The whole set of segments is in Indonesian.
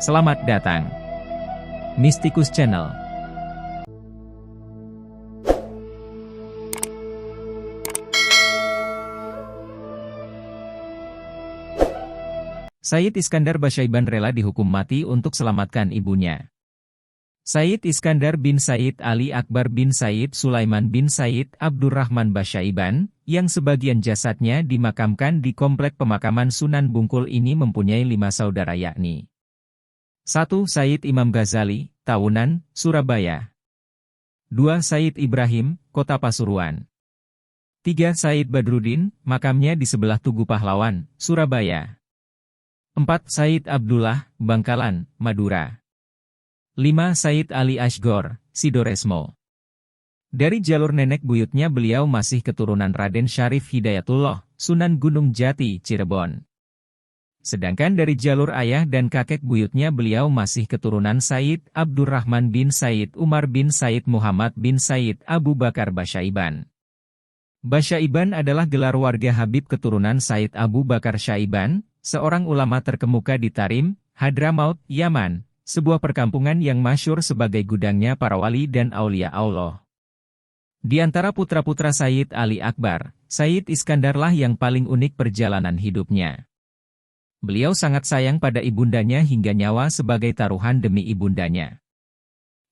Selamat datang, Mystikus Channel. Sayyid Iskandar Basyaiban rela dihukum mati untuk selamatkan ibunya. Sayyid Iskandar bin Sayyid Ali Akbar bin Sayyid Sulaiman bin Sayyid Abdurrahman Basyaiban, yang sebagian jasadnya dimakamkan di komplek pemakaman Sunan Bungkul ini mempunyai 5 saudara yakni 1. Sayyid Imam Ghazali, Tawunan, Surabaya. 2. Sayyid Ibrahim, Kota Pasuruan. 3. Sayyid Badruddin, makamnya di sebelah Tugu Pahlawan, Surabaya. 4. Sayyid Abdullah, Bangkalan, Madura. 5. Sayyid Ali Asghar, Sidoresmo. Dari jalur nenek buyutnya beliau masih keturunan Raden Syarif Hidayatullah, Sunan Gunung Jati, Cirebon. Sedangkan dari jalur ayah dan kakek buyutnya beliau masih keturunan Sayyid Abdurrahman bin Sayyid Umar bin Sayyid Muhammad bin Sayyid Abu Bakar Basyaiban. Basyaiban adalah gelar warga Habib keturunan Sayyid Abu Bakar Syaiban, seorang ulama terkemuka di Tarim, Hadramaut, Yaman, sebuah perkampungan yang masyhur sebagai gudangnya para wali dan aulia Allah. Di antara putra-putra Sayyid Ali Akbar, Sayyid Iskandarlah yang paling unik perjalanan hidupnya. Beliau sangat sayang pada ibundanya hingga nyawa sebagai taruhan demi ibundanya.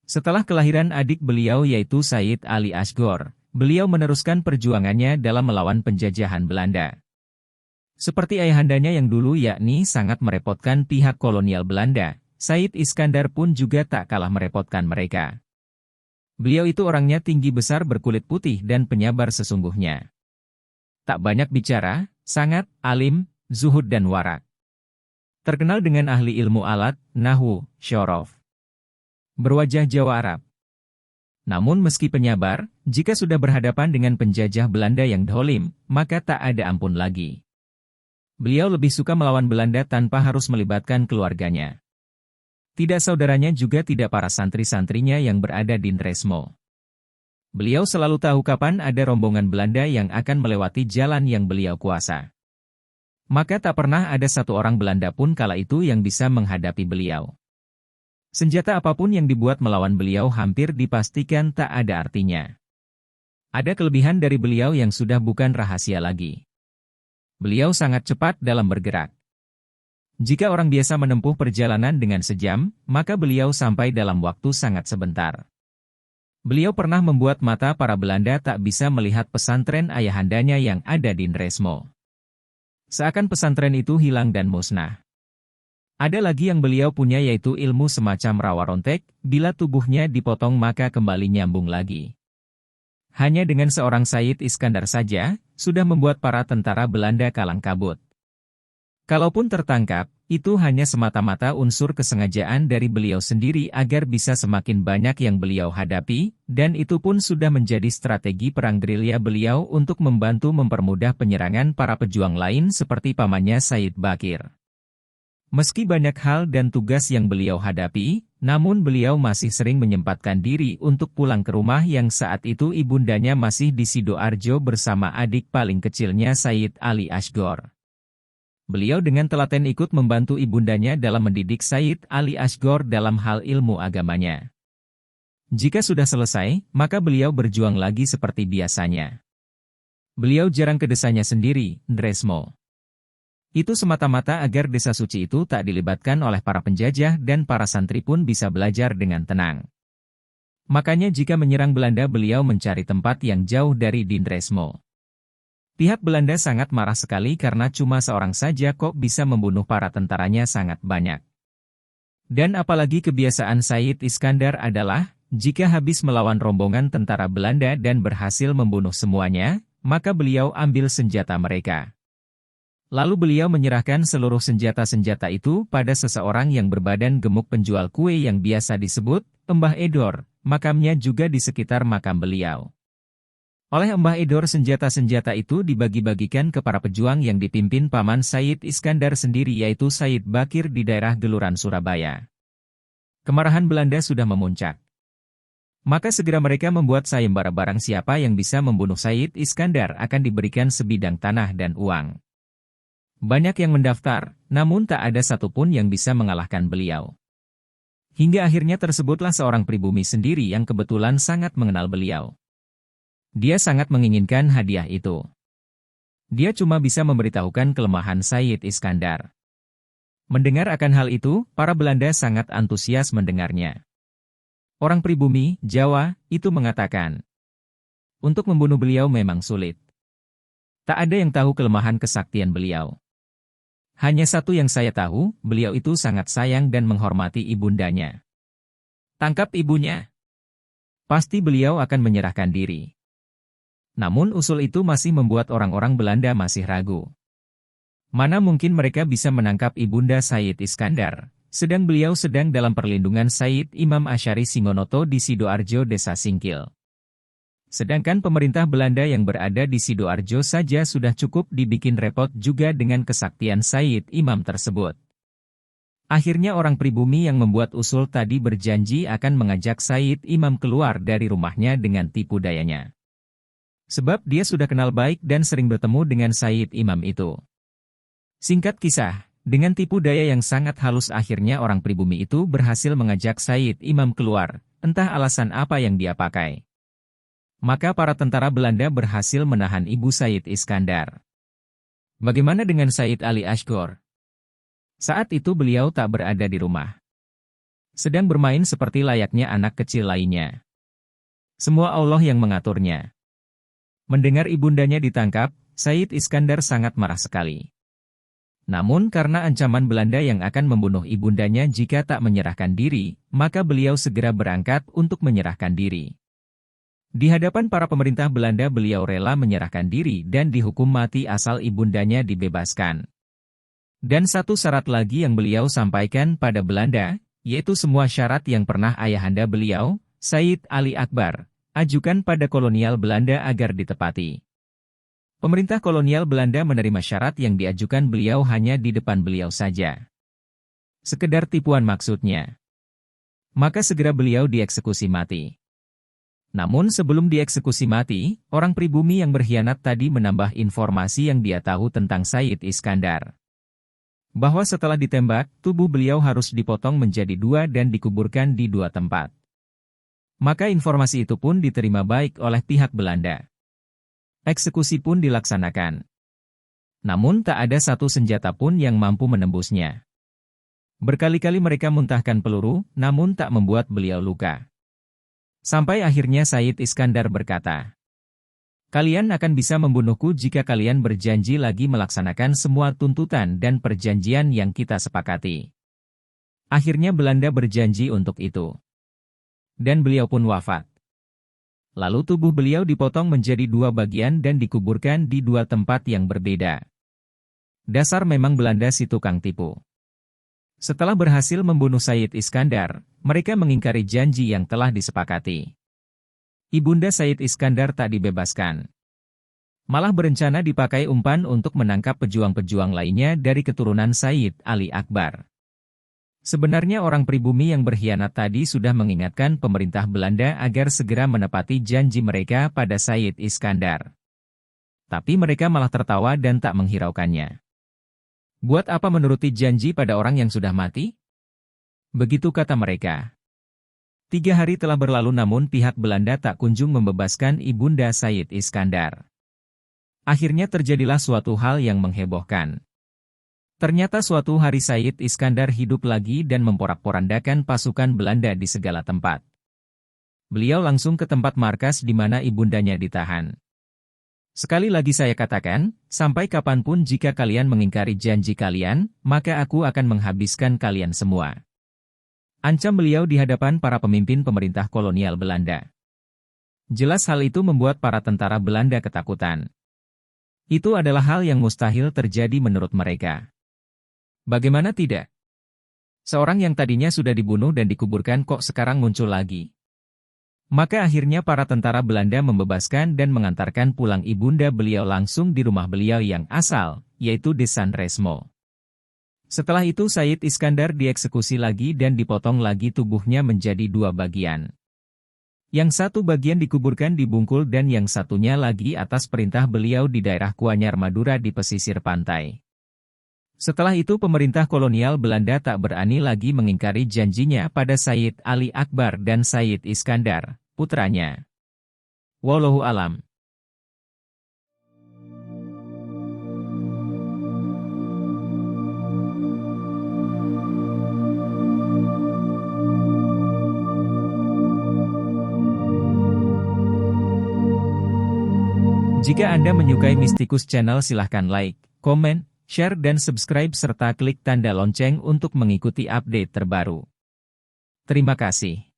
Setelah kelahiran adik beliau yaitu Sayyid Ali Asghar, beliau meneruskan perjuangannya dalam melawan penjajahan Belanda. Seperti ayahandanya yang dulu yakni sangat merepotkan pihak kolonial Belanda, Sayyid Iskandar pun juga tak kalah merepotkan mereka. Beliau itu orangnya tinggi besar berkulit putih dan penyabar sesungguhnya. Tak banyak bicara, sangat alim, zuhud dan warak. Terkenal dengan ahli ilmu alat, nahwu, syorof. Berwajah Jawa Arab. Namun meski penyabar, jika sudah berhadapan dengan penjajah Belanda yang dolim, maka tak ada ampun lagi. Beliau lebih suka melawan Belanda tanpa harus melibatkan keluarganya. Tidak saudaranya juga tidak para santri-santrinya yang berada di Ndresmo. Beliau selalu tahu kapan ada rombongan Belanda yang akan melewati jalan yang beliau kuasa. Maka tak pernah ada satu orang Belanda pun kala itu yang bisa menghadapi beliau. Senjata apapun yang dibuat melawan beliau hampir dipastikan tak ada artinya. Ada kelebihan dari beliau yang sudah bukan rahasia lagi. Beliau sangat cepat dalam bergerak. Jika orang biasa menempuh perjalanan dengan sejam, maka beliau sampai dalam waktu sangat sebentar. Beliau pernah membuat mata para Belanda tak bisa melihat pesantren ayahandanya yang ada di Ndresmo. Seakan pesantren itu hilang dan musnah. Ada lagi yang beliau punya yaitu ilmu semacam rawa rontek, bila tubuhnya dipotong maka kembali nyambung lagi. Hanya dengan seorang Sayyid Iskandar saja, sudah membuat para tentara Belanda kalang kabut. Kalaupun tertangkap, itu hanya semata-mata unsur kesengajaan dari beliau sendiri agar bisa semakin banyak yang beliau hadapi, dan itu pun sudah menjadi strategi perang gerilya beliau untuk membantu mempermudah penyerangan para pejuang lain seperti pamannya Sayyid Bakir. Meski banyak hal dan tugas yang beliau hadapi, namun beliau masih sering menyempatkan diri untuk pulang ke rumah yang saat itu ibundanya masih di Sidoarjo bersama adik paling kecilnya Sayyid Ali Asghar. Beliau dengan telaten ikut membantu ibundanya dalam mendidik Sayyid Ali Asghar dalam hal ilmu agamanya. Jika sudah selesai, maka beliau berjuang lagi seperti biasanya. Beliau jarang ke desanya sendiri, Ndresmo. Itu semata-mata agar desa suci itu tak dilibatkan oleh para penjajah dan para santri pun bisa belajar dengan tenang. Makanya jika menyerang Belanda beliau mencari tempat yang jauh dari Ndresmo. Pihak Belanda sangat marah sekali karena cuma seorang saja kok bisa membunuh para tentaranya sangat banyak. Dan apalagi kebiasaan Sayyid Iskandar adalah, jika habis melawan rombongan tentara Belanda dan berhasil membunuh semuanya, maka beliau ambil senjata mereka. Lalu beliau menyerahkan seluruh senjata-senjata itu pada seseorang yang berbadan gemuk penjual kue yang biasa disebut Mbah Edor, makamnya juga di sekitar makam beliau. Oleh Mbah Edor senjata-senjata itu dibagi-bagikan ke para pejuang yang dipimpin paman Sayyid Iskandar sendiri yaitu Sayyid Bakir di daerah Geluran Surabaya. Kemarahan Belanda sudah memuncak. Maka segera mereka membuat sayembara barang siapa yang bisa membunuh Sayyid Iskandar akan diberikan sebidang tanah dan uang. Banyak yang mendaftar, namun tak ada satupun yang bisa mengalahkan beliau. Hingga akhirnya tersebutlah seorang pribumi sendiri yang kebetulan sangat mengenal beliau. Dia sangat menginginkan hadiah itu. Dia cuma bisa memberitahukan kelemahan Sayyid Iskandar. Mendengar akan hal itu, para Belanda sangat antusias mendengarnya. Orang pribumi, Jawa, itu mengatakan, untuk membunuh beliau memang sulit. Tak ada yang tahu kelemahan kesaktian beliau. Hanya satu yang saya tahu, beliau itu sangat sayang dan menghormati ibundanya. Tangkap ibunya. Pasti beliau akan menyerahkan diri. Namun usul itu masih membuat orang-orang Belanda masih ragu. Mana mungkin mereka bisa menangkap ibunda Sayyid Iskandar, sedang beliau sedang dalam perlindungan Sayyid Imam Asy'ari Singonoto di Sidoarjo Desa Singkil. Sedangkan pemerintah Belanda yang berada di Sidoarjo saja sudah cukup dibikin repot juga dengan kesaktian Sayyid Imam tersebut. Akhirnya orang pribumi yang membuat usul tadi berjanji akan mengajak Sayyid Imam keluar dari rumahnya dengan tipu dayanya. Sebab dia sudah kenal baik dan sering bertemu dengan Sayyid Imam itu. Singkat kisah, dengan tipu daya yang sangat halus akhirnya orang pribumi itu berhasil mengajak Sayyid Imam keluar, entah alasan apa yang dia pakai. Maka para tentara Belanda berhasil menahan ibu Sayyid Iskandar. Bagaimana dengan Sayyid Ali Asghar? Saat itu beliau tak berada di rumah. Sedang bermain seperti layaknya anak kecil lainnya. Semua Allah yang mengaturnya. Mendengar ibundanya ditangkap, Sayyid Iskandar sangat marah sekali. Namun karena ancaman Belanda yang akan membunuh ibundanya jika tak menyerahkan diri, maka beliau segera berangkat untuk menyerahkan diri. Di hadapan para pemerintah Belanda beliau rela menyerahkan diri dan dihukum mati asal ibundanya dibebaskan. Dan satu syarat lagi yang beliau sampaikan pada Belanda, yaitu semua syarat yang pernah ayahanda beliau, Sayyid Ali Akbar, ajukan pada kolonial Belanda agar ditepati. Pemerintah kolonial Belanda menerima syarat yang diajukan beliau hanya di depan beliau saja. Sekedar tipuan maksudnya. Maka segera beliau dieksekusi mati. Namun sebelum dieksekusi mati, orang pribumi yang berkhianat tadi menambah informasi yang dia tahu tentang Sayyid Iskandar. Bahwa setelah ditembak, tubuh beliau harus dipotong menjadi dua dan dikuburkan di dua tempat. Maka informasi itu pun diterima baik oleh pihak Belanda. Eksekusi pun dilaksanakan. Namun tak ada satu senjata pun yang mampu menembusnya. Berkali-kali mereka muntahkan peluru, namun tak membuat beliau luka. Sampai akhirnya Sayyid Iskandar berkata, kalian akan bisa membunuhku jika kalian berjanji lagi melaksanakan semua tuntutan dan perjanjian yang kita sepakati. Akhirnya Belanda berjanji untuk itu. Dan beliau pun wafat. Lalu tubuh beliau dipotong menjadi dua bagian dan dikuburkan di dua tempat yang berbeda. Dasar memang Belanda si tukang tipu. Setelah berhasil membunuh Sayyid Iskandar, mereka mengingkari janji yang telah disepakati. Ibunda Sayyid Iskandar tak dibebaskan. Malah berencana dipakai umpan untuk menangkap pejuang-pejuang lainnya dari keturunan Sayyid Ali Akbar. Sebenarnya orang pribumi yang berkhianat tadi sudah mengingatkan pemerintah Belanda agar segera menepati janji mereka pada Sayyid Iskandar. Tapi mereka malah tertawa dan tak menghiraukannya. Buat apa menuruti janji pada orang yang sudah mati? Begitu kata mereka. 3 hari telah berlalu namun pihak Belanda tak kunjung membebaskan ibunda Sayyid Iskandar. Akhirnya terjadilah suatu hal yang menghebohkan. Ternyata suatu hari Sayyid Iskandar hidup lagi dan memporak-porandakan pasukan Belanda di segala tempat. Beliau langsung ke tempat markas di mana ibundanya ditahan. Sekali lagi saya katakan, sampai kapanpun jika kalian mengingkari janji kalian, maka aku akan menghabiskan kalian semua. Ancam beliau di hadapan para pemimpin pemerintah kolonial Belanda. Jelas hal itu membuat para tentara Belanda ketakutan. Itu adalah hal yang mustahil terjadi menurut mereka. Bagaimana tidak? Seorang yang tadinya sudah dibunuh dan dikuburkan kok sekarang muncul lagi. Maka akhirnya para tentara Belanda membebaskan dan mengantarkan pulang ibunda beliau langsung di rumah beliau yang asal, yaitu di San Resmo. Setelah itu Sayyid Iskandar dieksekusi lagi dan dipotong lagi tubuhnya menjadi dua bagian. Yang satu bagian dikuburkan di Bungkul dan yang satunya lagi atas perintah beliau di daerah Kuanyar Madura di pesisir pantai. Setelah itu pemerintah kolonial Belanda tak berani lagi mengingkari janjinya pada Sayyid Ali Akbar dan Sayyid Iskandar, putranya. Wallahu alam. Jika Anda menyukai Mistikus Channel silahkan like, komen, share dan subscribe serta klik tanda lonceng untuk mengikuti update terbaru. Terima kasih.